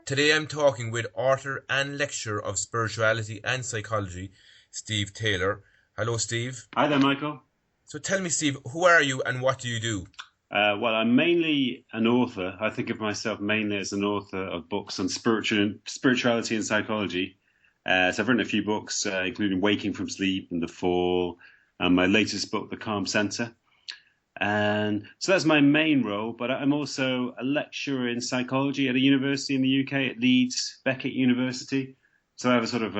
Today I'm talking with author and lecturer of spirituality and psychology, Steve Taylor. Hello, Steve. Hi there, Michael. So tell me, Steve, who are you and what do you do? Well, I'm mainly an author. I think of myself mainly as an author of books on spirituality and psychology. So I've written a few books, including Waking from Sleep and The Fall, and my latest book, The Calm Center. And so that's my main role, but I'm also a lecturer in psychology at a university in the UK, at Leeds Beckett University. So I have a sort of,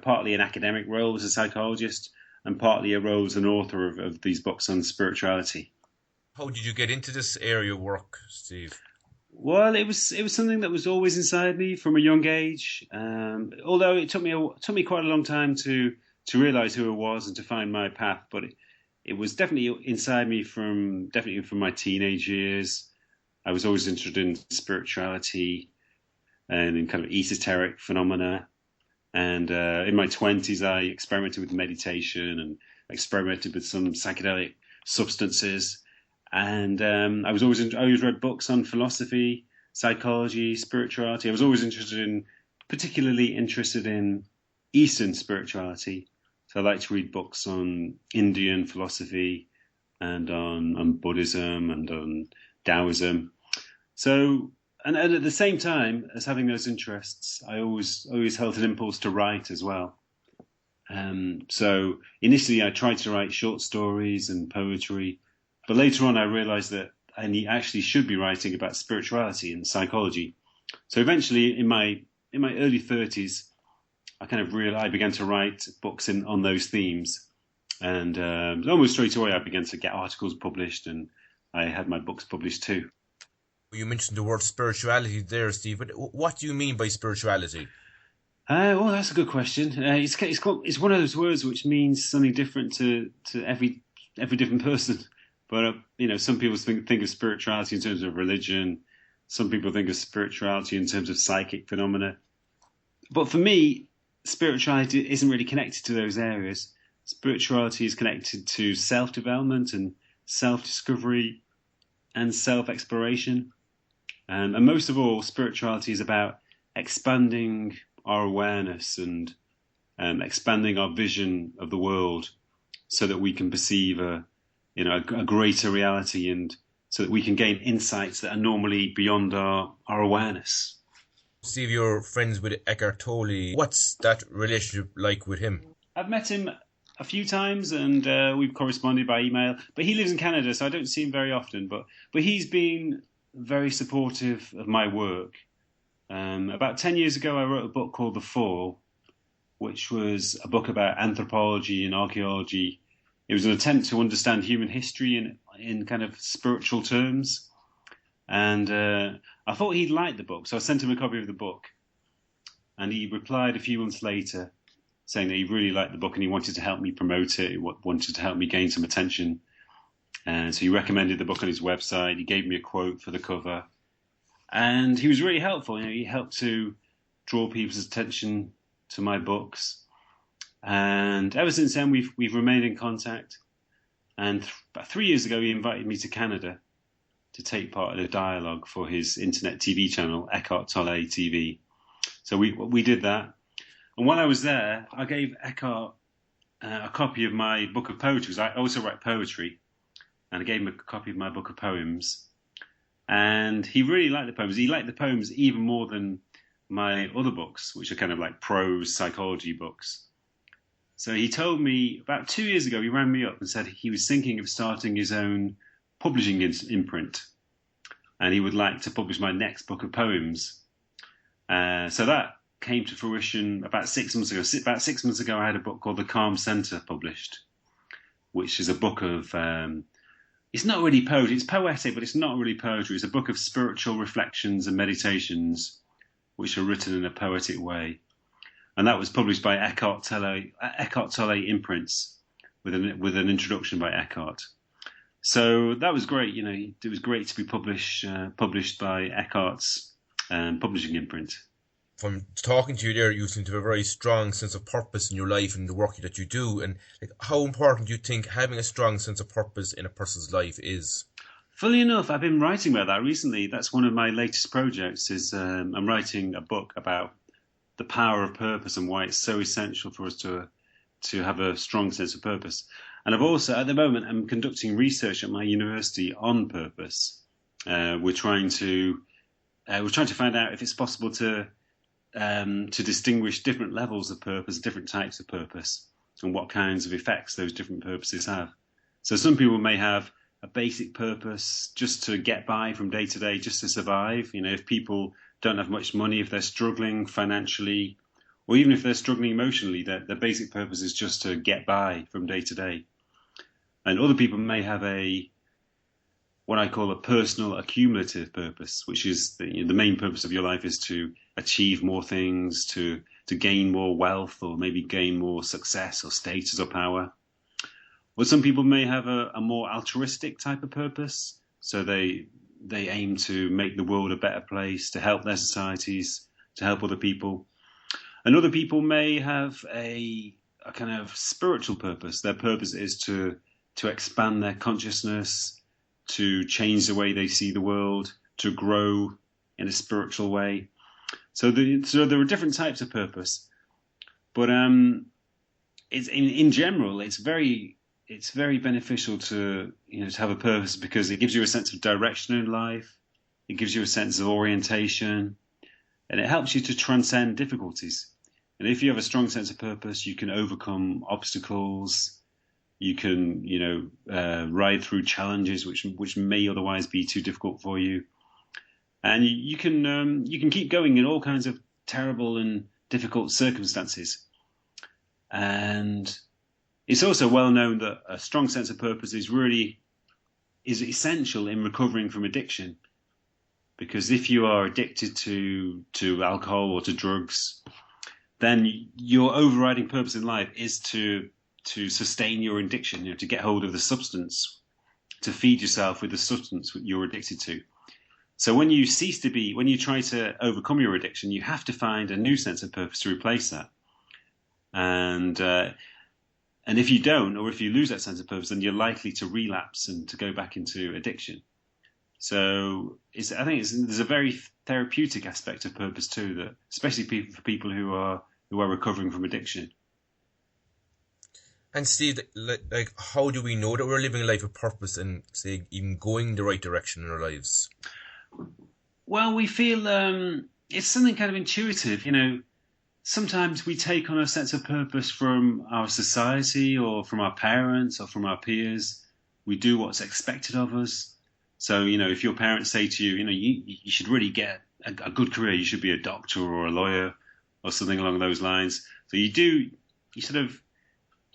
partly an academic role as a psychologist and partly a role as an author of these books on spirituality. How did you get into this area of work, Steve? Well, it was something that was always inside me from a young age. Although it took me quite a long time to realize who I was and to find my path, but it was definitely inside me definitely from my teenage years. I was always interested in spirituality and in kind of esoteric phenomena. And in my 20s, I experimented with meditation and experimented with some psychedelic substances. And I always read books on philosophy, psychology, spirituality. I was always particularly interested in Eastern spirituality. So I like to read books on Indian philosophy and on Buddhism and on Taoism. So, and at the same time as having those interests, I always held an impulse to write as well. So initially I tried to write short stories and poetry, but later on I realized that I actually should be writing about spirituality and psychology. So eventually in my early 30s, I began to write books on those themes. And almost straight away I began to get articles published and I had my books published too. You mentioned the word spirituality there, Steve, but what do you mean by spirituality? Well, that's a good question. It's one of those words which means something different to every different person. But some people think of spirituality in terms of religion. Some people think of spirituality in terms of psychic phenomena. But for me, spirituality isn't really connected to those areas. Spirituality is connected to self-development and self-discovery and self-exploration. And most of all, spirituality is about expanding our awareness and expanding our vision of the world so that we can perceive a greater reality and so that we can gain insights that are normally beyond our awareness. Steve, you're friends with Eckhart Tolle. What's that relationship like with him? I've met him a few times and we've corresponded by email, but he lives in Canada, so I don't see him very often. But he's been very supportive of my work. About 10 years ago, I wrote a book called The Fall, which was a book about anthropology and archaeology. It was an attempt to understand human history in kind of spiritual terms. And I thought he'd like the book, so I sent him a copy of the book. And he replied a few months later saying that he really liked the book and he wanted to help me promote it, he wanted to help me gain some attention. And so he recommended the book on his website. He gave me a quote for the cover. And he was really helpful. He helped to draw people's attention to my books. And ever since then, we've remained in contact. And about 3 years ago, he invited me to Canada to take part in a dialogue for his internet TV channel, Eckhart Tolle TV. So we did that. And while I was there, I gave Eckhart a copy of my book of poetry, because I also write poetry. And I gave him a copy of my book of poems. And he really liked the poems. He liked the poems even more than my other books, which are kind of like prose psychology books. So he told me about 2 years ago, he rang me up and said he was thinking of starting his own publishing imprint. And he would like to publish my next book of poems. So that came to fruition about 6 months ago. About 6 months ago, I had a book called The Calm Center published, which is a book of... it's not really poetry. It's poetic, but it's not really poetry. It's a book of spiritual reflections and meditations, which are written in a poetic way. And that was published by Eckhart Tolle Imprints, with an introduction by Eckhart. So that was great. It was great to be published by Eckhart's publishing imprint. From talking to you there, you seem to have a very strong sense of purpose in your life and the work that you do. And how important do you think having a strong sense of purpose in a person's life is? Fully enough, I've been writing about that recently. That's one of my latest projects. Is I'm writing a book about the power of purpose and why it's so essential for us to have a strong sense of purpose. And I've also, at the moment, I'm conducting research at my university on purpose. We're trying to find out if it's possible to distinguish different levels of purpose, different types of purpose, and what kinds of effects those different purposes have. So some people may have a basic purpose just to get by from day to day, just to survive. You know, if people don't have much money, if they're struggling financially, or even if they're struggling emotionally, their basic purpose is just to get by from day to day. And other people may have what I call a personal accumulative purpose, which is the main purpose of your life is to achieve more things, to gain more wealth, or maybe gain more success or status or power. Or some people may have a more altruistic type of purpose, so they aim to make the world a better place, to help their societies, to help other people. And other people may have a kind of spiritual purpose. Their purpose is to expand their consciousness, to change the way they see the world, to grow in a spiritual way. So there are different types of purpose, but it's in general it's very beneficial to have a purpose, because it gives you a sense of direction in life, it gives you a sense of orientation, and it helps you to transcend difficulties. And if you have a strong sense of purpose, you can overcome obstacles. You can, ride through challenges which may otherwise be too difficult for you, and you can keep going in all kinds of terrible and difficult circumstances. And it's also well known that a strong sense of purpose is essential in recovering from addiction, because if you are addicted to alcohol or to drugs, then your overriding purpose in life is to sustain your addiction, to get hold of the substance, to feed yourself with the substance you're addicted to. So when you try to overcome your addiction, you have to find a new sense of purpose to replace that. And if you don't, or if you lose that sense of purpose, then you're likely to relapse and to go back into addiction. So I think there's a very therapeutic aspect of purpose too, that especially for people who are recovering from addiction. And Steve, like, how do we know that we're living a life of purpose and, say, even going the right direction in our lives? Well, we feel it's something kind of intuitive. Sometimes we take on a sense of purpose from our society or from our parents or from our peers. We do what's expected of us. So, if your parents say to you, you should really get a good career, you should be a doctor or a lawyer or something along those lines. So you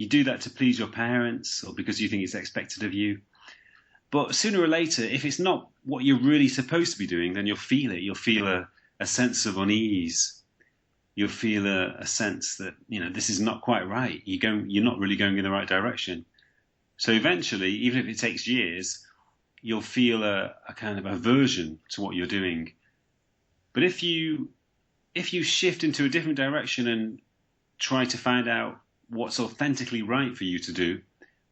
do that to please your parents or because you think it's expected of you. But sooner or later, if it's not what you're really supposed to be doing, then you'll feel it. You'll feel a sense of unease. You'll feel a sense that, this is not quite right. You're not really going in the right direction. So eventually, even if it takes years, you'll feel a kind of aversion to what you're doing. But if you shift into a different direction and try to find out what's authentically right for you to do,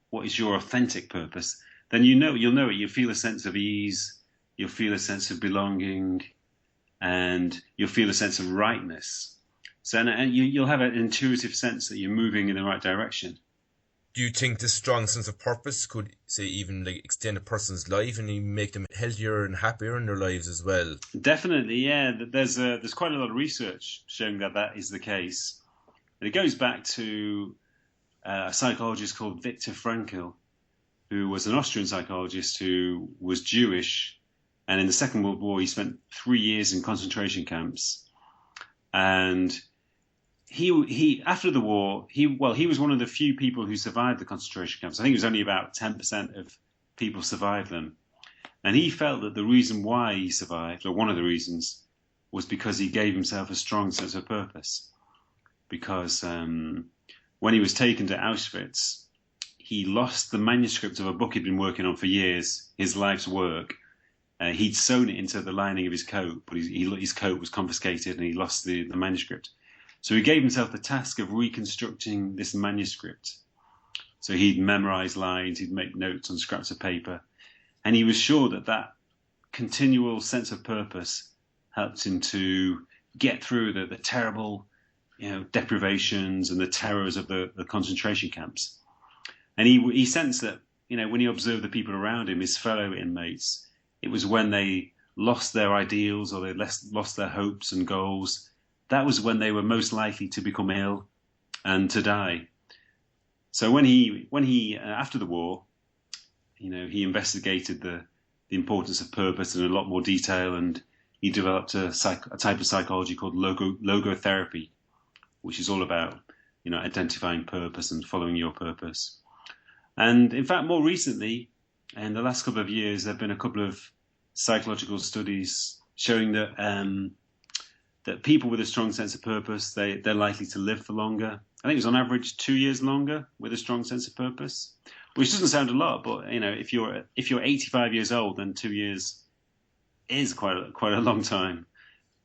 what is your authentic purpose, then you'll know it. You'll feel a sense of ease, you'll feel a sense of belonging, and you'll feel a sense of rightness. So and you'll have an intuitive sense that you're moving in the right direction. Do you think this strong sense of purpose could, say, even like extend a person's life and even make them healthier and happier in their lives as well? Definitely, yeah. There's quite a lot of research showing that is the case. And it goes back to a psychologist called Viktor Frankl, who was an Austrian psychologist who was Jewish, and in the Second World War he spent 3 years in concentration camps. And he after the war, he was one of the few people who survived the concentration camps. I think it was only about 10% of people survived them. And he felt that the reason why he survived, or one of the reasons, was because he gave himself a strong sense of purpose. Because when he was taken to Auschwitz, he lost the manuscript of a book he'd been working on for years, his life's work. He'd sewn it into the lining of his coat, but his coat was confiscated and he lost the manuscript. So he gave himself the task of reconstructing this manuscript. So he'd memorize lines, he'd make notes on scraps of paper. And he was sure that that continual sense of purpose helped him to get through the terrible, deprivations and the terrors of the concentration camps. And he sensed that, when he observed the people around him, his fellow inmates, it was when they lost their ideals or they lost their hopes and goals. That was when they were most likely to become ill and to die. So when he after the war, he investigated the importance of purpose in a lot more detail, and he developed a type of psychology called logotherapy, which is all about identifying purpose and following your purpose. And in fact, more recently, in the last couple of years, there have been a couple of psychological studies showing that that people with a strong sense of purpose, they're likely to live for longer. I think it's on average 2 years longer with a strong sense of purpose, which doesn't sound a lot, but if you're 85 years old, then 2 years is quite a long time.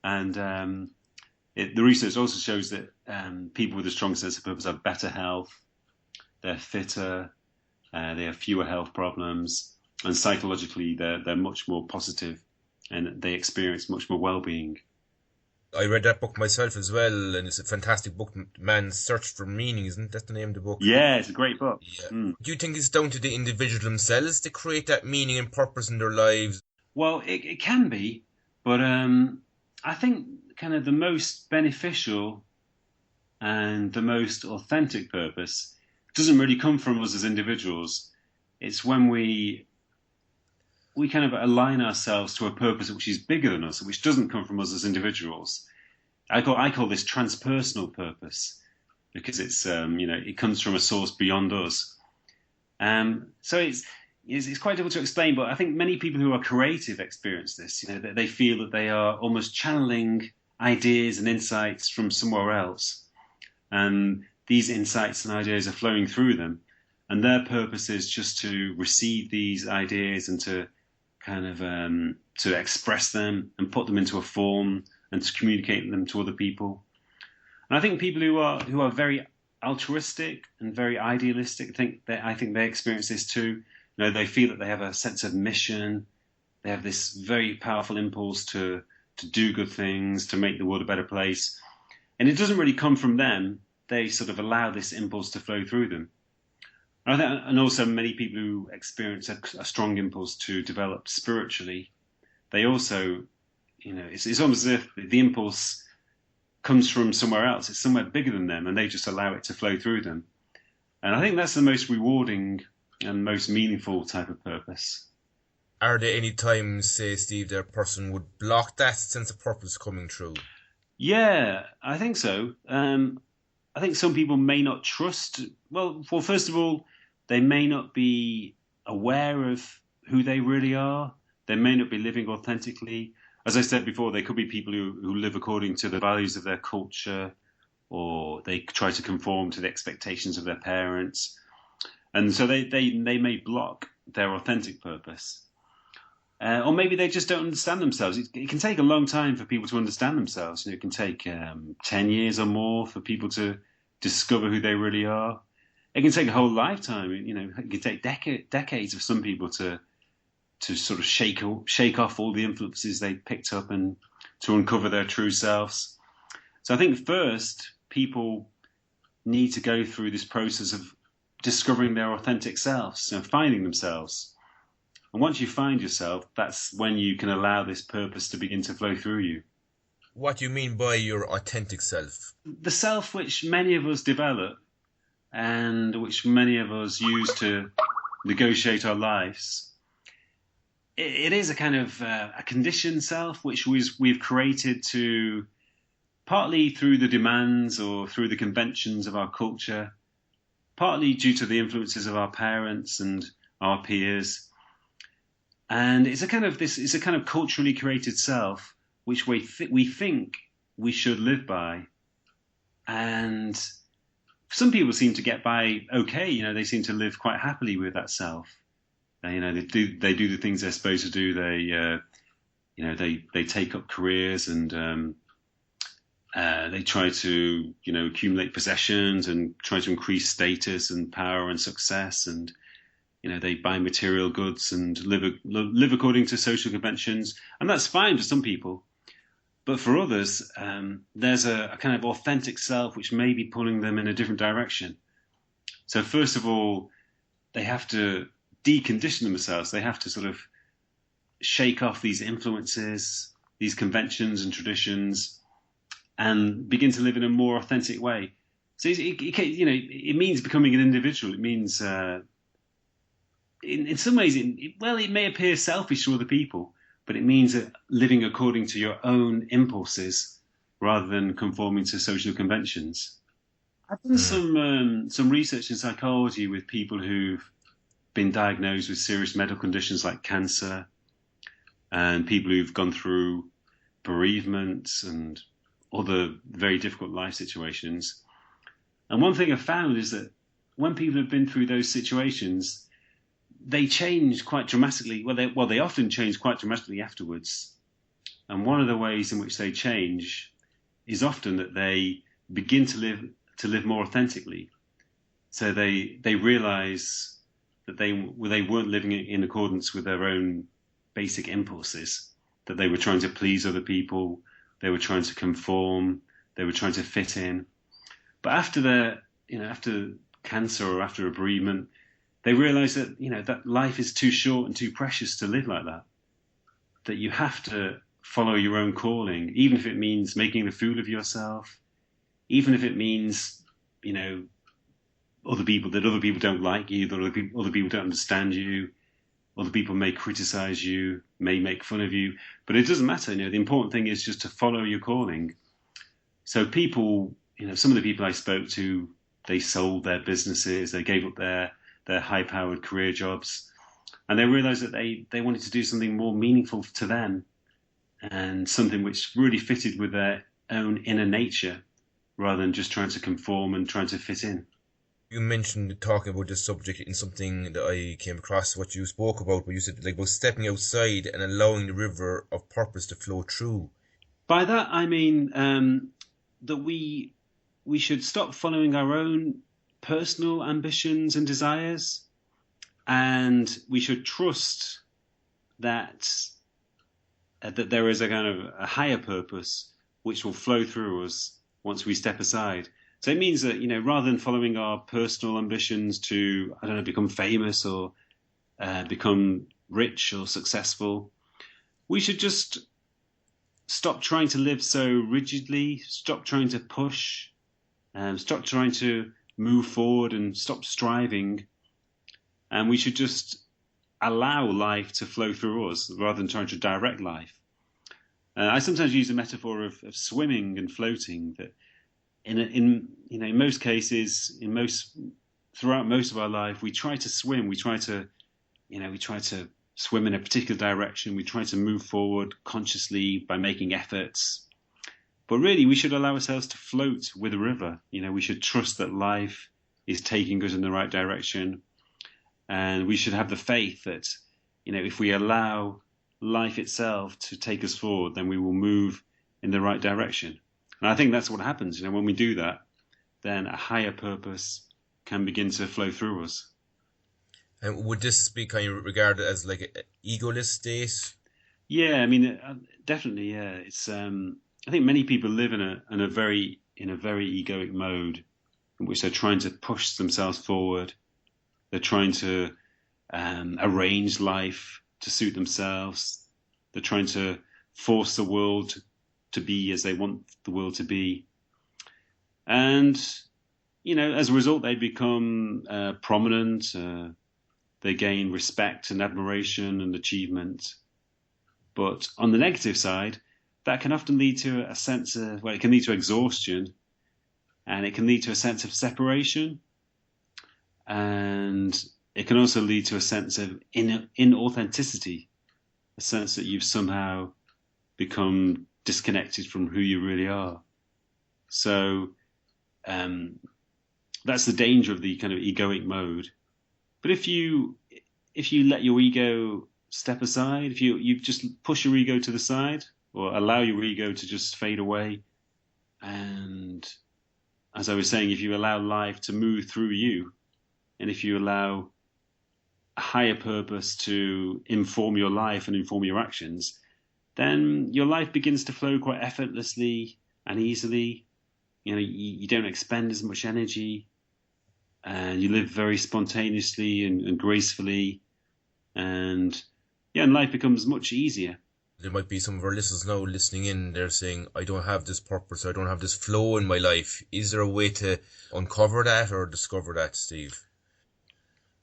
And the research also shows that people with a strong sense of purpose have better health, they're fitter, they have fewer health problems, and psychologically they're much more positive, and they experience much more well-being. I read that book myself as well, and it's a fantastic book, Man's Search for Meaning, isn't that the name of the book? Yeah, it's a great book. Yeah. Do you think it's down to the individual themselves to create that meaning and purpose in their lives? Well, it can be, but I think kind of the most beneficial and the most authentic purpose doesn't really come from us as individuals. It's when we kind of align ourselves to a purpose which is bigger than us, which doesn't come from us as individuals. I call this transpersonal purpose, because it's it comes from a source beyond us. So it's quite difficult to explain, but I think many people who are creative experience this. They feel that they are almost channeling ideas and insights from somewhere else, and these insights and ideas are flowing through them, and their purpose is just to receive these ideas and to kind of to express them and put them into a form and to communicate them to other people. And I think people who are very altruistic and very idealistic, I think they experience this too. They feel that they have a sense of mission. They have this very powerful impulse to do good things, to make the world a better place. And it doesn't really come from them. They sort of allow this impulse to flow through them. And also many people who experience a strong impulse to develop spiritually, they also, it's almost as if the impulse comes from somewhere else. It's somewhere bigger than them, and they just allow it to flow through them. And I think that's the most rewarding and most meaningful type of purpose. Are there any times, say, Steve, that a person would block that sense of purpose coming through? Yeah, I think so. I think some people may not trust. Well, first of all, they may not be aware of who they really are. They may not be living authentically. As I said before, they could be people who live according to the values of their culture, or they try to conform to the expectations of their parents. And so they may block their authentic purpose. Or maybe they just don't understand themselves. It can take a long time for people to understand themselves. It can take 10 years or more for people to discover who they really are. It can take a whole lifetime. It can take decades of some people to sort of shake off all the influences they picked up and to uncover their true selves. So I think first people need to go through this process of discovering their authentic selves, finding themselves. And once you find yourself, that's when you can allow this purpose to begin to flow through you. What do you mean by your authentic self? The self which many of us develop and which many of us use to negotiate our lives. It is a kind of a conditioned self which we've created to, partly through the demands or through the conventions of our culture, partly due to the influences of our parents and our peers. And it's a kind of culturally created self which we think we should live by. And some people seem to get by okay. They seem to live quite happily with that self. They do the things they're supposed to do. They take up careers and they try to accumulate possessions and try to increase status and power and success, and they buy material goods and live according to social conventions, and that's fine for some people. But for others, there's a kind of authentic self which may be pulling them in a different direction. So first of all, they have to decondition themselves. They have to sort of shake off these influences, these conventions and traditions, and begin to live in a more authentic way. So it means becoming an individual. It means, in some ways, it may appear selfish to other people, but it means that living according to your own impulses rather than conforming to social conventions. I've done some research in psychology with people who've been diagnosed with serious medical conditions like cancer, and people who've gone through bereavements and other very difficult life situations. And one thing I've found is that when people have been through those situations, they change quite dramatically. They often change quite dramatically afterwards. And one of the ways in which they change is often that they begin to live more authentically. So they realize that they weren't living in accordance with their own basic impulses, that they were trying to please other people, they were trying to conform, they were trying to fit in. But after cancer or after a bereavement, they realize that, that life is too short and too precious to live like that. That you have to follow your own calling, even if it means making a fool of yourself, even if it means, other people don't like you, that other people don't understand you, other people may criticize you, may make fun of you, but it doesn't matter. The important thing is just to follow your calling. So people, some of the people I spoke to, they sold their businesses, they gave up their high-powered career jobs, and they realized that they wanted to do something more meaningful to them and something which really fitted with their own inner nature rather than just trying to conform and trying to fit in. You mentioned talking about this subject in something that I came across what you spoke about, where you said about stepping outside and allowing the river of purpose to flow through. By that I mean that we should stop following our own personal ambitions and desires, and we should trust that there is a kind of a higher purpose which will flow through us once we step aside. So it means that, rather than following our personal ambitions to, become famous or become rich or successful, we should just stop trying to live so rigidly, stop trying to push, stop trying to move forward and stop striving. And we should just allow life to flow through us rather than trying to direct life. I sometimes use the metaphor of swimming and floating, that in most cases, throughout most of our life, we try to swim, we try to swim in a particular direction, we try to move forward consciously by making efforts. But really, we should allow ourselves to float with the river. We should trust that life is taking us in the right direction. And we should have the faith that, if we allow life itself to take us forward, then we will move in the right direction. And I think that's what happens. When we do that, then a higher purpose can begin to flow through us. And would this be kind of regarded as like an egoless state? Yeah, definitely. Yeah, it's. I think many people live in a very egoic mode in which they're trying to push themselves forward. They're trying to arrange life to suit themselves. They're trying to force the world to be as they want the world to be. And, as a result, they become prominent. They gain respect and admiration and achievement. But on the negative side, that can often lead to a sense of, it can lead to exhaustion, and it can lead to a sense of separation. And it can also lead to a sense of inauthenticity, a sense that you've somehow become disconnected from who you really are. So that's the danger of the kind of egoic mode. But if you let your ego step aside, if you just push your ego to the side or allow your ego to just fade away, and as I was saying, if you allow life to move through you, and if you allow a higher purpose to inform your life and inform your actions, then your life begins to flow quite effortlessly and easily. You don't expend as much energy, and you live very spontaneously and gracefully, and and life becomes much easier. There might be some of our listeners now listening in, they're saying, I don't have this purpose, I don't have this flow in my life. Is there a way to uncover that or discover that, Steve?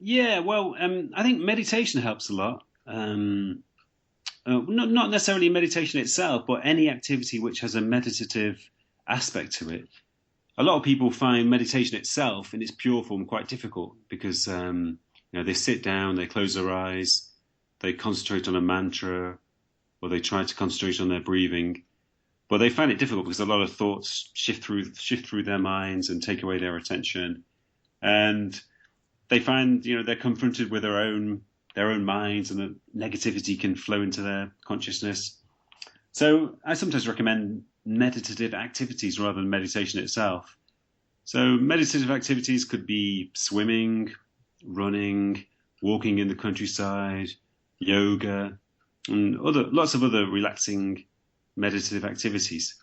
Yeah, well, I think meditation helps a lot. Not necessarily meditation itself, but any activity which has a meditative aspect to it. A lot of people find meditation itself in its pure form quite difficult because they sit down, they close their eyes, they concentrate on a mantra, or they try to concentrate on their breathing. But they find it difficult because a lot of thoughts shift through their minds and take away their attention. And they find, they're confronted with their own minds, and the negativity can flow into their consciousness. So I sometimes recommend meditative activities rather than meditation itself. So meditative activities could be swimming, running, walking in the countryside, yoga, and lots of other relaxing meditative activities.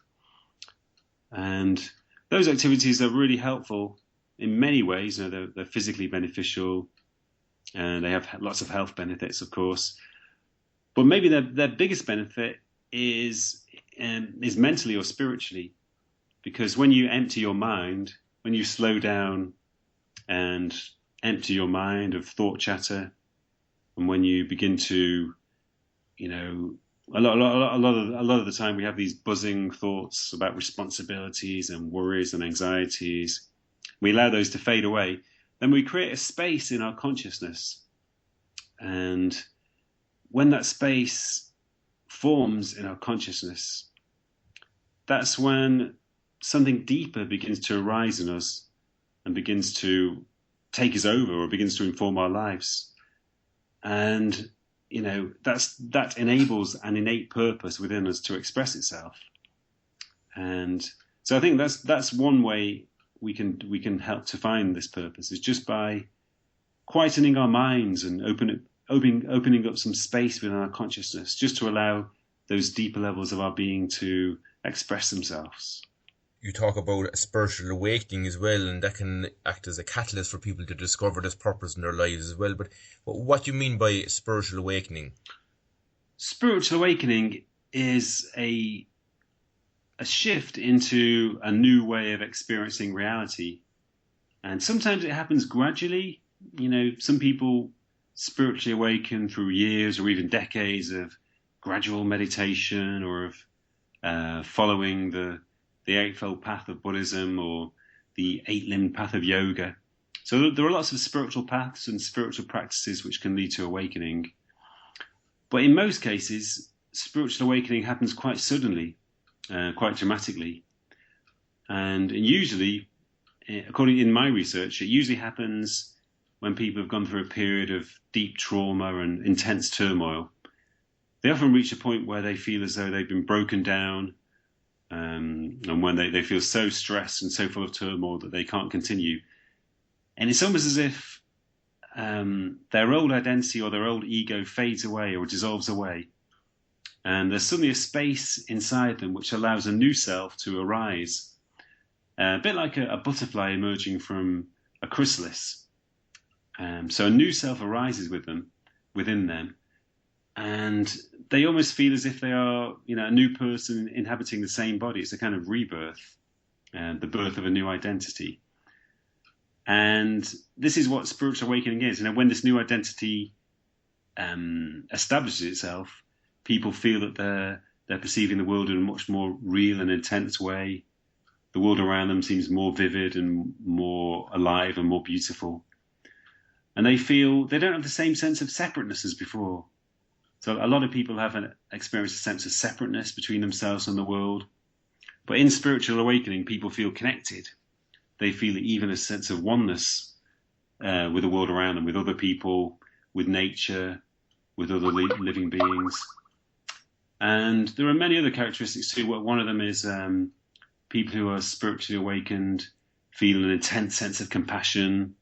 And those activities are really helpful in many ways. They're physically beneficial, and they have lots of health benefits, of course. But maybe their biggest benefit is mentally or spiritually, because when you empty your mind, when you slow down and empty your mind of thought chatter, and when you begin to, a lot of the time we have these buzzing thoughts about responsibilities and worries and anxieties. We allow those to fade away. Then we create a space in our consciousness. And when that space forms in our consciousness, that's when something deeper begins to arise in us and begins to take us over or begins to inform our lives. And, that enables an innate purpose within us to express itself. And so I think that's one way we can help to find this purpose, is just by quietening our minds and opening up some space within our consciousness, just to allow those deeper levels of our being to express themselves. You talk about a spiritual awakening as well, and that can act as a catalyst for people to discover this purpose in their lives as well. But what do you mean by spiritual awakening? Spiritual awakening is a shift into a new way of experiencing reality. And sometimes it happens gradually. Some people spiritually awaken through years or even decades of gradual meditation, or of following the Eightfold Path of Buddhism or the Eight-Limbed Path of Yoga. So there are lots of spiritual paths and spiritual practices which can lead to awakening. But in most cases, spiritual awakening happens quite suddenly, quite dramatically. And usually, according in my research, it usually happens when people have gone through a period of deep trauma and intense turmoil. They often reach a point where they feel as though they've been broken down, and when they feel so stressed and so full of turmoil that they can't continue. And it's almost as if their old identity or their old ego fades away or dissolves away. And there's suddenly a space inside them which allows a new self to arise. A bit like a butterfly emerging from a chrysalis. So a new self arises within them. And they almost feel as if they are, a new person inhabiting the same body. It's a kind of rebirth, the birth of a new identity. And this is what spiritual awakening is. When this new identity establishes itself, people feel that they're perceiving the world in a much more real and intense way. The world around them seems more vivid and more alive and more beautiful. And they feel they don't have the same sense of separateness as before. So a lot of people have experienced a sense of separateness between themselves and the world. But in spiritual awakening, people feel connected. They feel even a sense of oneness with the world around them, with other people, with nature, with other living beings. And there are many other characteristics too. One of them is people who are spiritually awakened feel an intense sense of compassion,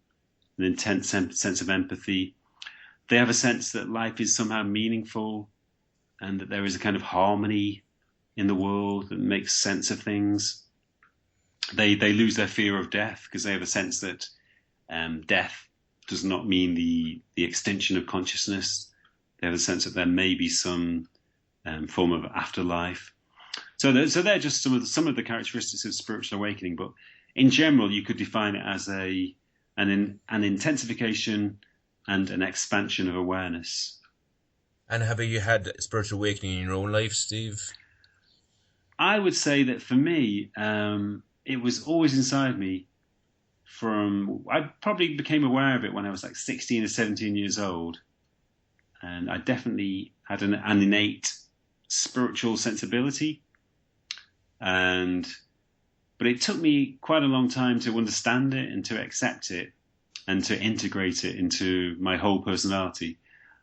an intense sense of empathy. they have a sense that life is somehow meaningful and that there is a kind of harmony in the world that makes sense of things. They lose their fear of death because they have a sense that death does not mean the extinction of consciousness. They have a sense that there may be some form of afterlife. So they're just some of the characteristics of spiritual awakening. But in general, you could define it as an intensification and an expansion of awareness. And have you had spiritual awakening in your own life, Steve? I would say that for me, it was always inside me. I probably became aware of it when I was like 16 or 17 years old. And I definitely had an innate spiritual sensibility. But it took me quite a long time to understand it and to accept it and to integrate it into my whole personality.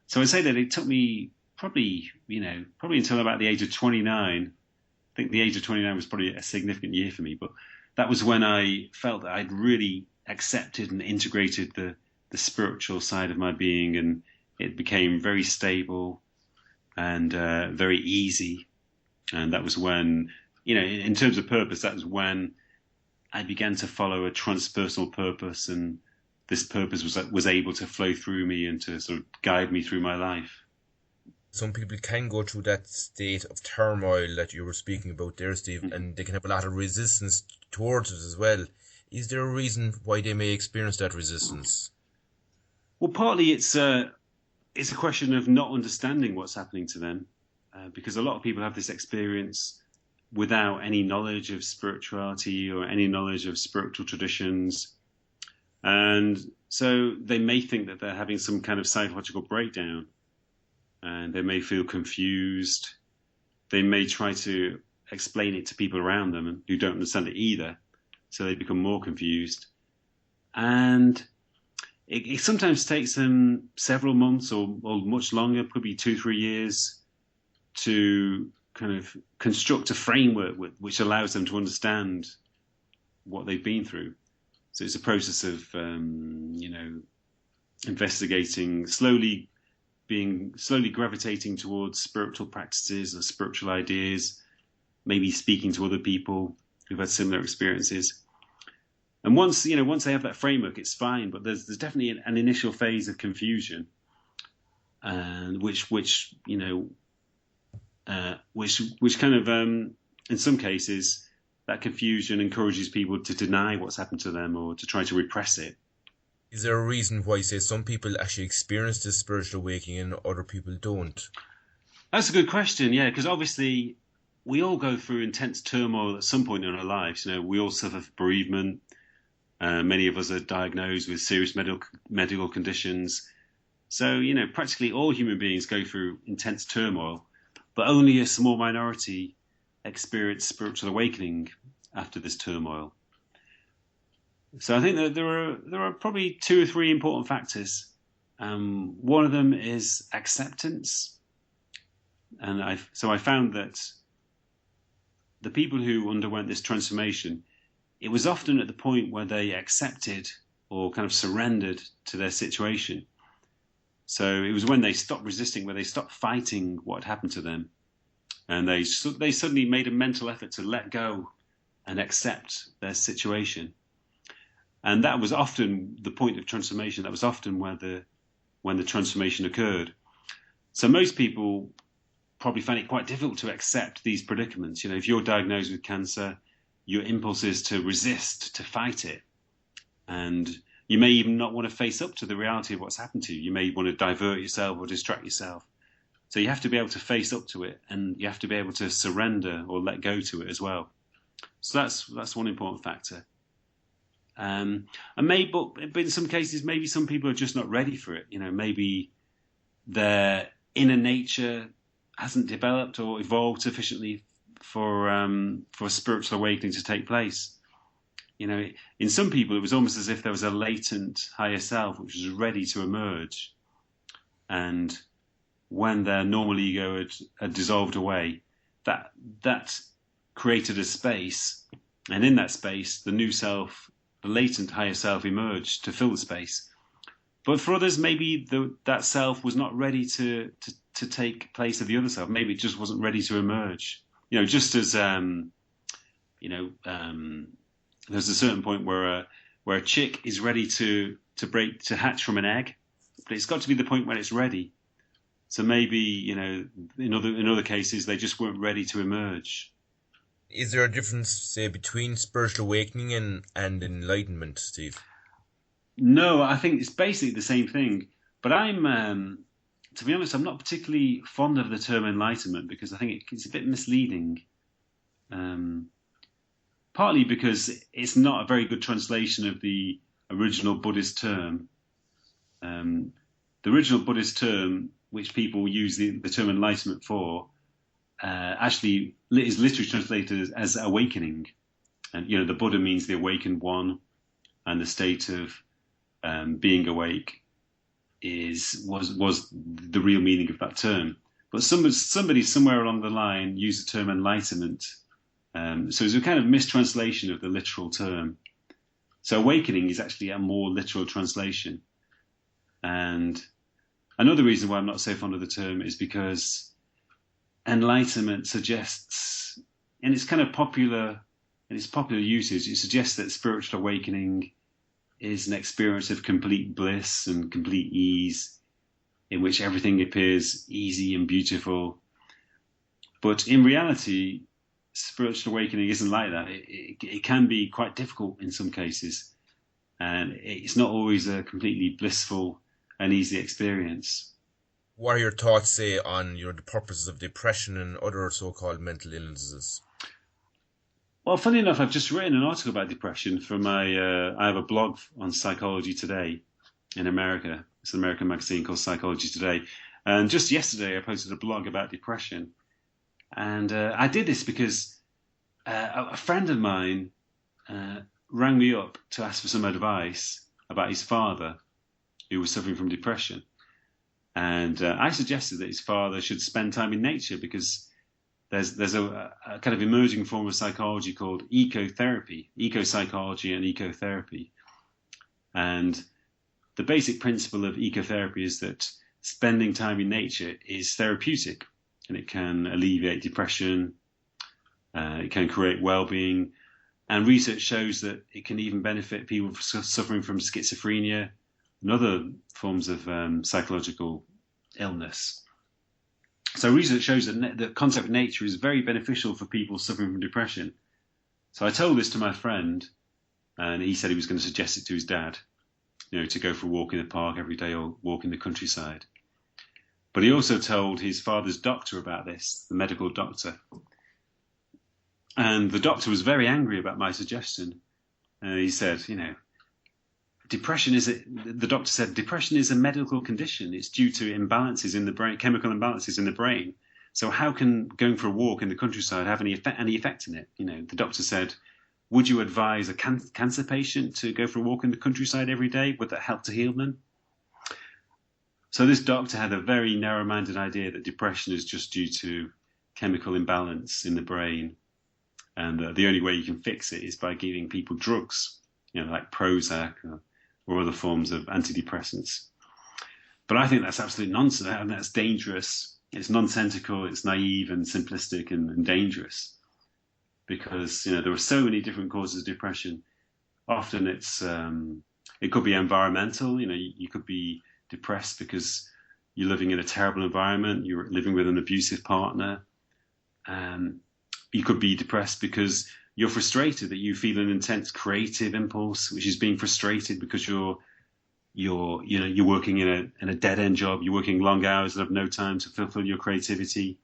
So I'd say that it took me probably until about the age of 29. I think the age of 29 was probably a significant year for me, but that was when I felt that I'd really accepted and integrated the spiritual side of my being, and it became very stable and very easy. And that was when, in terms of purpose, that was when I began to follow a transpersonal purpose, and this purpose was able to flow through me and to sort of guide me through my life. Some people can go through that state of turmoil that you were speaking about there, Steve, and they can have a lot of resistance towards it as well. Is there a reason why they may experience that resistance? Well, partly it's a question of not understanding what's happening to them, because a lot of people have this experience without any knowledge of spirituality or any knowledge of spiritual traditions. And so they may think that they're having some kind of psychological breakdown, and they may feel confused. They may try to explain it to people around them who don't understand it either, so they become more confused. And it sometimes takes them several months or much longer, could be 2-3 years, to kind of construct a framework which allows them to understand what they've been through. So it's a process of, investigating, slowly gravitating towards spiritual practices or spiritual ideas, maybe speaking to other people who've had similar experiences. And once they have that framework, it's fine. But there's definitely an initial phase of confusion, and which kind of, in some cases, that confusion encourages people to deny what's happened to them or to try to repress it. Is there a reason why, say, some people actually experience this spiritual awakening and other people don't? That's a good question, yeah, because obviously we all go through intense turmoil at some point in our lives. We all suffer from bereavement. Many of us are diagnosed with serious medical conditions. So, practically all human beings go through intense turmoil, but only a small minority experience spiritual awakening after this turmoil. So I think that there are probably 2 or 3 important factors. One of them is acceptance, and I found that the people who underwent this transformation, it was often at the point where they accepted or kind of surrendered to their situation. So it was when they stopped resisting, where they stopped fighting what had happened to them, and they suddenly made a mental effort to let go and accept their situation. And that was often the point of transformation. That was often when the transformation occurred. So most people probably find it quite difficult to accept these predicaments. If you're diagnosed with cancer, your impulse is to resist, to fight it. And you may even not want to face up to the reality of what's happened to you. You may want to divert yourself or distract yourself. So you have to be able to face up to it, and you have to be able to surrender or let go to it as well. So that's one important factor. But in some cases, maybe some people are just not ready for it. Maybe their inner nature hasn't developed or evolved sufficiently for a spiritual awakening to take place. In some people, it was almost as if there was a latent higher self which was ready to emerge. And when their normal ego had dissolved away, that created a space. And in that space, the new self, the latent higher self, emerged to fill the space. But for others, maybe that self was not ready to take place of the other self. Maybe it just wasn't ready to emerge. Just as there's a certain point where a chick is ready to hatch from an egg, but it's got to be the point when it's ready. So maybe in other cases they just weren't ready to emerge. Is there a difference, say, between spiritual awakening and enlightenment, Steve? No, I think it's basically the same thing. But to be honest, I'm not particularly fond of the term enlightenment because I think it's a bit misleading. Partly because it's not a very good translation of the original Buddhist term. The original Buddhist term, which people use the term enlightenment for, actually is literally translated as awakening. And the Buddha means the awakened one, and the state of being awake was the real meaning of that term. But somebody somewhere along the line used the term enlightenment. So it's a kind of mistranslation of the literal term. So awakening is actually a more literal translation. And another reason why I'm not so fond of the term is because enlightenment suggests, in its kind of popular usage, it suggests that spiritual awakening is an experience of complete bliss and complete ease, in which everything appears easy and beautiful. But in reality, spiritual awakening isn't like that. It can be quite difficult in some cases, and it's not always a completely blissful and easy experience. What are your thoughts, say, on the purposes of depression and other so-called mental illnesses? Well, funny enough, I've just written an article about depression for I have a blog on Psychology Today in America. It's an American magazine called Psychology Today. And just yesterday, I posted a blog about depression. And I did this because a friend of mine rang me up to ask for some advice about his father, who was suffering from depression. And I suggested that his father should spend time in nature because there's a kind of emerging form of psychology called ecotherapy, eco-psychology and ecotherapy. And the basic principle of ecotherapy is that spending time in nature is therapeutic, and it can alleviate depression, it can create well-being, and research shows that it can even benefit people suffering from schizophrenia and other forms of psychological illness. So research shows that the contact with nature is very beneficial for people suffering from depression. So I told this to my friend, and he said he was going to suggest it to his dad, to go for a walk in the park every day or walk in the countryside. But he also told his father's doctor about this, the medical doctor. And the doctor was very angry about my suggestion. He said, the doctor said, depression is a medical condition. It's due to imbalances in the brain, chemical imbalances in the brain. So how can going for a walk in the countryside have any effect in it? The doctor said, would you advise a cancer patient to go for a walk in the countryside every day? Would that help to heal them? So this doctor had a very narrow-minded idea that depression is just due to chemical imbalance in the brain. And the only way you can fix it is by giving people drugs, like Prozac or other forms of antidepressants. But I think that's absolute nonsense, and that's dangerous. It's nonsensical, it's naive and simplistic and dangerous. Because, there are so many different causes of depression. Often it could be environmental. You could be depressed because you're living in a terrible environment, you're living with an abusive partner. You could be depressed because you're frustrated, that you feel an intense creative impulse, which is being frustrated because you're working in a dead end job, you're working long hours and have no time to fulfill your creativity.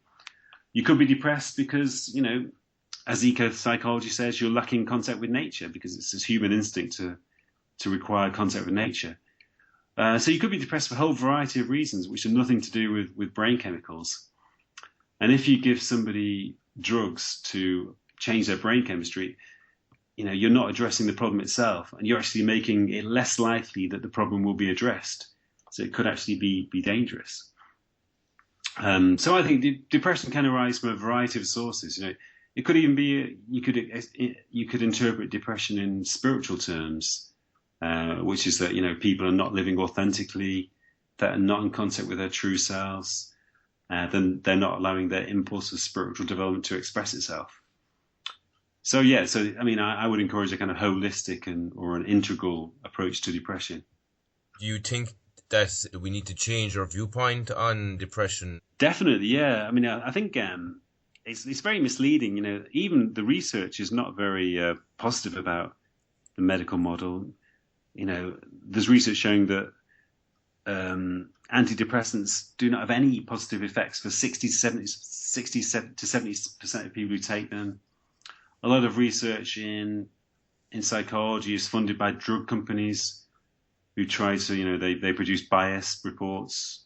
You could be depressed because, as eco-psychology says, you're lacking contact with nature because it's this human instinct to require contact with nature. So you could be depressed for a whole variety of reasons, which have nothing to do with brain chemicals. And if you give somebody drugs to change their brain chemistry, you're not addressing the problem itself, and you're actually making it less likely that the problem will be addressed. So it could actually be dangerous. So I think depression can arise from a variety of sources. It could even be you could interpret depression in spiritual terms. which is that, people are not living authentically, that are not in contact with their true selves, then they're not allowing their impulse of spiritual development to express itself. So yeah, I would encourage a kind of holistic or an integral approach to depression. Do you think that we need to change our viewpoint on depression? Definitely, yeah. I think it's very misleading. Even the research is not very positive about the medical model. There's research showing that antidepressants do not have any positive effects for 60 to 70% of people who take them. A lot of research in psychology is funded by drug companies who try to, they produce biased reports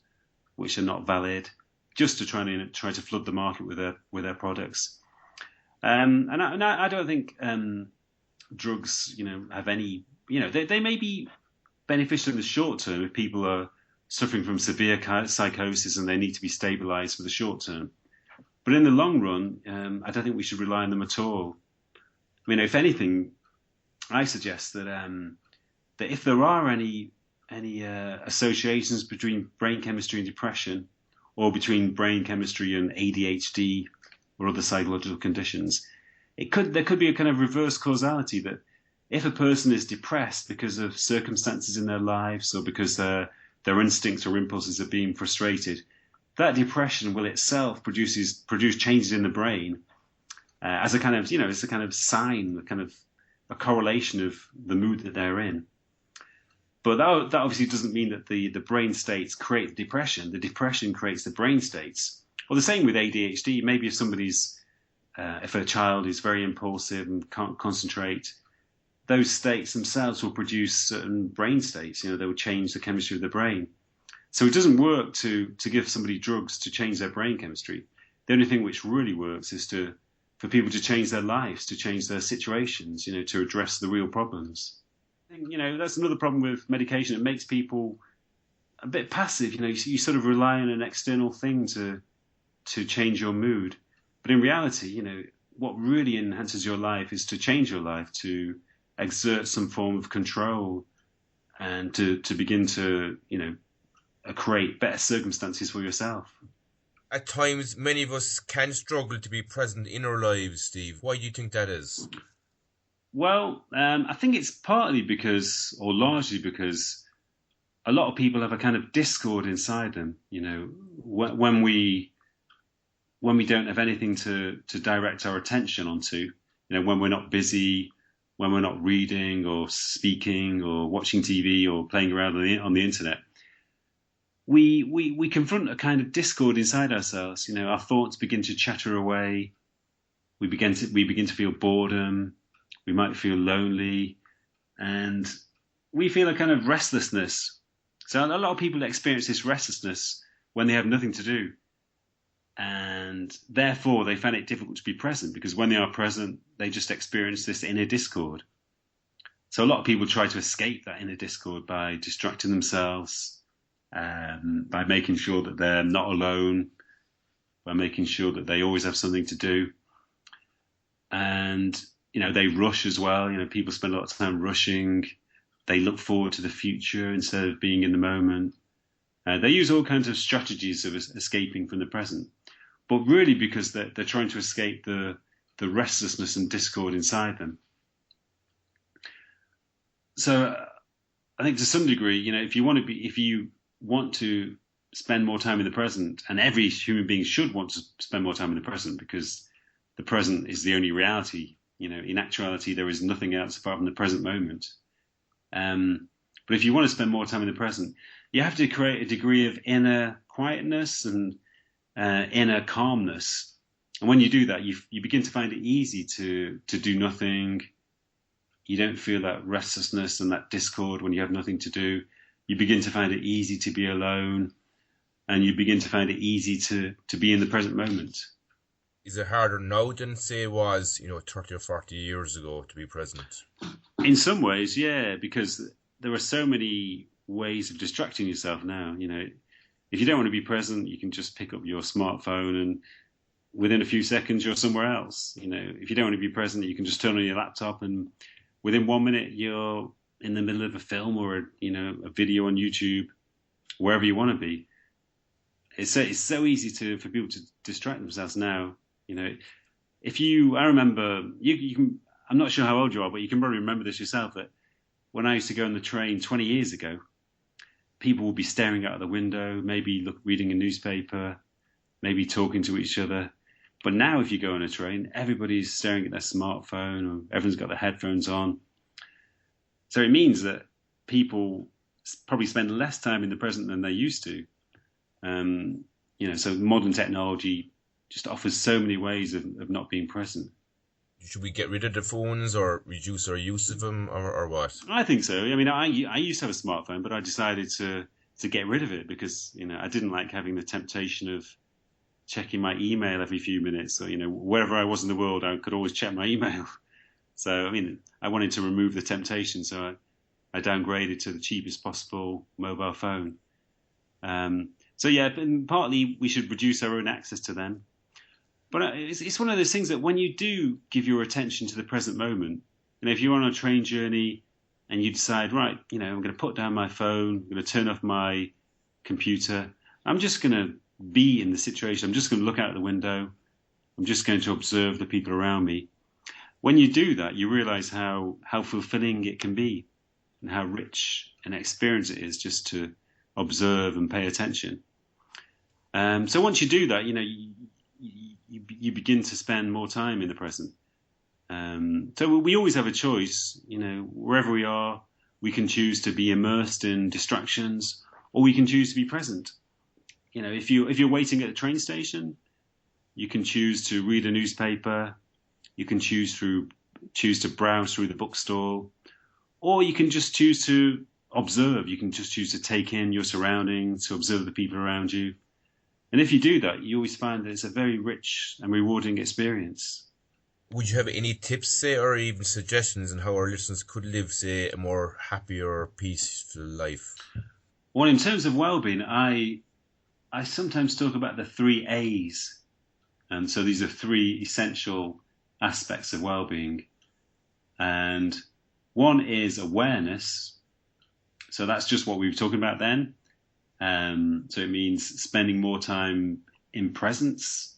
which are not valid, just to try to flood the market with their products. And I don't think drugs, have any, they may be beneficial in the short term if people are suffering from severe psychosis and they need to be stabilized for the short term. But in the long run, I don't think we should rely on them at all. If anything, I suggest that that if there are any associations between brain chemistry and depression, or between brain chemistry and ADHD or other psychological conditions, there could be a kind of reverse causality, that if a person is depressed because of circumstances in their lives or because their instincts or impulses are being frustrated, that depression will itself produce changes in the brain as a kind of, it's a kind of sign, a correlation of the mood that they're in. But that obviously doesn't mean that the brain states create the depression. The depression creates the brain states. Well, the same with ADHD. Maybe if a child is very impulsive and can't concentrate, those states themselves will produce certain brain states. They will change the chemistry of the brain. So it doesn't work to give somebody drugs to change their brain chemistry. The only thing which really works is for people to change their lives, to change their situations, to address the real problems. I think, that's another problem with medication. It makes people a bit passive. You sort of rely on an external thing to change your mood. But in reality, what really enhances your life is to change your life, to exert some form of control, and to begin to, create better circumstances for yourself. At times, many of us can struggle to be present in our lives, Steve. Why do you think that is? Well, I think it's partly because, or largely because, a lot of people have a kind of discord inside them. When we don't have anything to direct our attention onto, when we're not busy, when we're not reading or speaking or watching TV or playing around on the internet, we confront a kind of discord inside ourselves. Our thoughts begin to chatter away. We begin to feel boredom. We might feel lonely, and we feel a kind of restlessness. So a lot of people experience this restlessness when they have nothing to do, and therefore they find it difficult to be present, because when they are present, they just experience this inner discord. So a lot of people try to escape that inner discord by distracting themselves, by making sure that they're not alone, by making sure that they always have something to do. And, they rush as well. People spend a lot of time rushing. They look forward to the future instead of being in the moment. They use all kinds of strategies of escaping from the present, but really because they're trying to escape the restlessness and discord inside them. So I think to some degree, if you want to spend more time in the present, and every human being should want to spend more time in the present, because the present is the only reality. In actuality, there is nothing else apart from the present moment. But if you want to spend more time in the present, you have to create a degree of inner quietness and inner calmness. And when you do that, you begin to find it easy to do nothing. You don't feel that restlessness and that discord when you have nothing to do. You begin to find it easy to be alone, and you begin to find it easy to be in the present moment. Is it harder now than, say, it was, 30 or 40 years ago to be present? In some ways, yeah, because there are so many ways of distracting yourself now. If you don't want to be present, you can just pick up your smartphone and within a few seconds you're somewhere else. If you don't want to be present, you can just turn on your laptop and within 1 minute you're in the middle of a film or a video on YouTube, wherever you want to be. It's so easy for people to distract themselves now. I remember you can. I'm not sure how old you are, but you can probably remember this yourself. That when I used to go on the train 20 years ago, people would be staring out of the window, maybe reading a newspaper, maybe talking to each other. But now, if you go on a train, everybody's staring at their smartphone, or everyone's got their headphones on. So it means that people probably spend less time in the present than they used to. So modern technology just offers so many ways of not being present. Should we get rid of the phones or reduce our use of them, or what? I think so. I mean, I used to have a smartphone, but I decided to get rid of it because I didn't like having the temptation of checking my email every few minutes, or wherever I was in the world, I could always check my email. So I mean, I wanted to remove the temptation, so I downgraded to the cheapest possible mobile phone. So yeah, and partly we should reduce our own access to them. But it's one of those things that when you do give your attention to the present moment, if you're on a train journey and you decide, right, I'm going to put down my phone, I'm going to turn off my computer, I'm just going to be in the situation, I'm just going to look out the window, I'm just going to observe the people around me. When you do that, you realize how fulfilling it can be and how rich an experience it is just to observe and pay attention. So once you do that, you begin to spend more time in the present. So we always have a choice. Wherever we are, we can choose to be immersed in distractions, or we can choose to be present. If you're waiting at a train station, you can choose to read a newspaper. You can choose to browse through the bookstore, or you can just choose to observe. You can just choose to take in your surroundings, to observe the people around you. And if you do that, you always find that it's a very rich and rewarding experience. Would you have any tips, say, or even suggestions on how our listeners could live, say, a more happier, peaceful life? Well, in terms of well-being, I sometimes talk about the 3 A's. And so these are 3 essential aspects of well-being. And one is awareness. So that's just what we were talking about then. So it means spending more time in presence,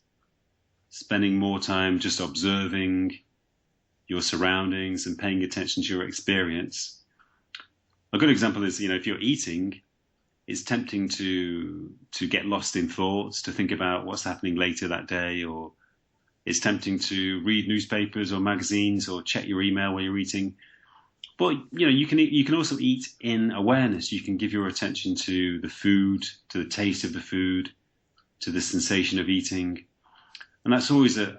spending more time just observing your surroundings and paying attention to your experience. A good example is, if you're eating, it's tempting to get lost in thoughts, to think about what's happening later that day, or it's tempting to read newspapers or magazines or check your email while you're eating. But you can also eat in awareness. You can give your attention to the food, to the taste of the food, to the sensation of eating, and that's always that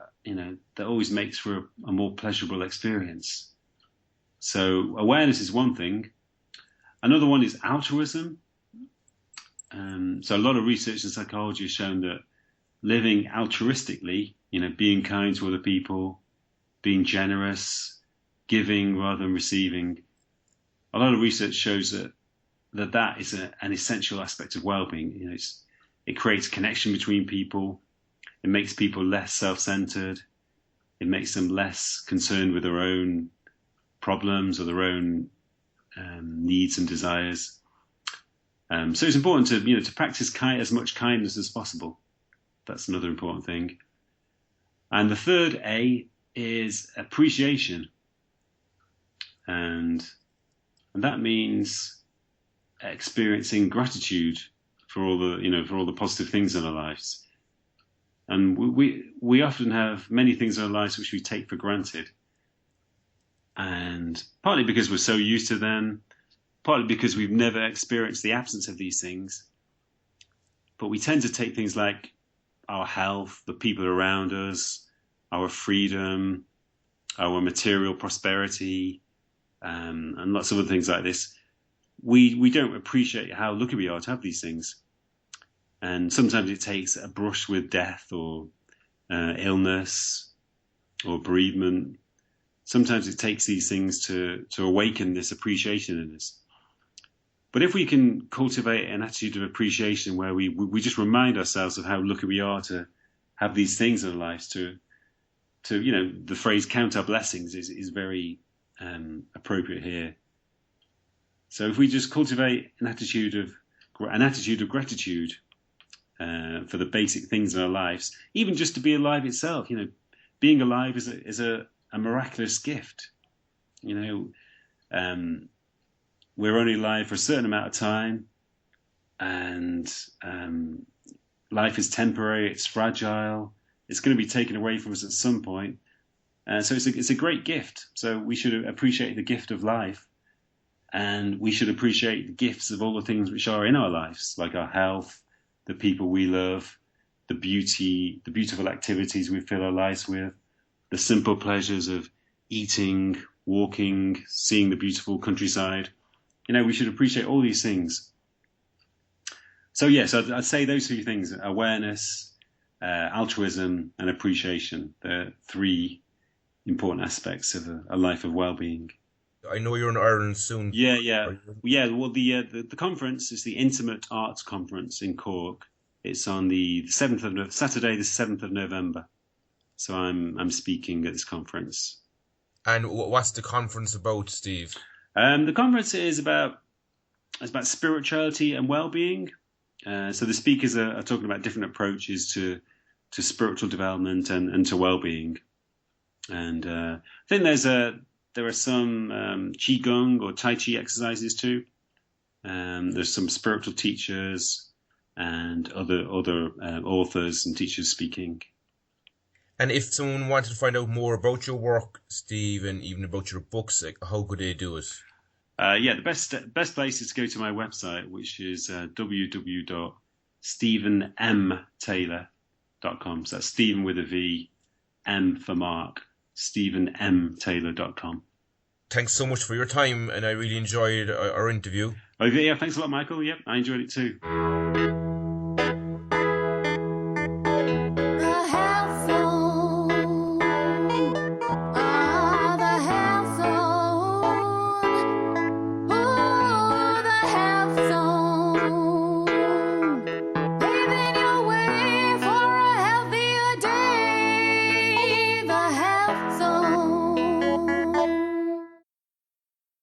always makes for a more pleasurable experience. So awareness is one thing. Another one is altruism. So a lot of research in psychology has shown that living altruistically, being kind to other people, being generous, giving rather than receiving, a lot of research shows that is an essential aspect of well-being. It creates connection between people. It makes people less self-centered. It makes them less concerned with their own problems or their own needs and desires. So it's important to practice as much kindness as possible. That's another important thing. And the 3rd A is appreciation. And that means experiencing gratitude for all the positive things in our lives. And we often have many things in our lives which we take for granted. And partly because we're so used to them, partly because we've never experienced the absence of these things. But we tend to take things like our health, the people around us, our freedom, our material prosperity, and lots of other things like this. We don't appreciate how lucky we are to have these things. And sometimes it takes a brush with death or illness or bereavement. Sometimes it takes these things to awaken this appreciation in us. But if we can cultivate an attitude of appreciation where we just remind ourselves of how lucky we are to have these things in our lives, to the phrase "count our blessings" is very appropriate here. So if we just cultivate an attitude of gratitude for the basic things in our lives, even just to be alive itself, being alive is a miraculous gift. We're only alive for a certain amount of time, and life is temporary, it's fragile, it's going to be taken away from us at some point. So it's a great gift. So we should appreciate the gift of life, and we should appreciate the gifts of all the things which are in our lives, like our health, the people we love, the beautiful activities we fill our lives with, the simple pleasures of eating, walking, seeing the beautiful countryside. We should appreciate all these things. So yes, I'd say those three things: awareness, altruism, and appreciation. They're three important aspects of a life of well-being. I know you're in Ireland soon. Yeah. Well, the conference is the Intimate Arts Conference in Cork. It's on the Saturday, the 7th of November. So I'm speaking at this conference. And what's the conference about, Steve? The conference is about spirituality and well-being. So the speakers are talking about different approaches to spiritual development and to well-being. And I think there are some qigong or tai chi exercises too. There's some spiritual teachers and other authors and teachers speaking. And if someone wanted to find out more about your work, Steve, and even about your books, how could they do it? The best place is to go to my website, which is www.stephenmtaylor.com. So that's Stephen with a V, M for Mark, stephenmtaylor.com. Thanks so much for your time, and I really enjoyed our interview. Okay, yeah, thanks a lot, Michael. Yep, I enjoyed it too.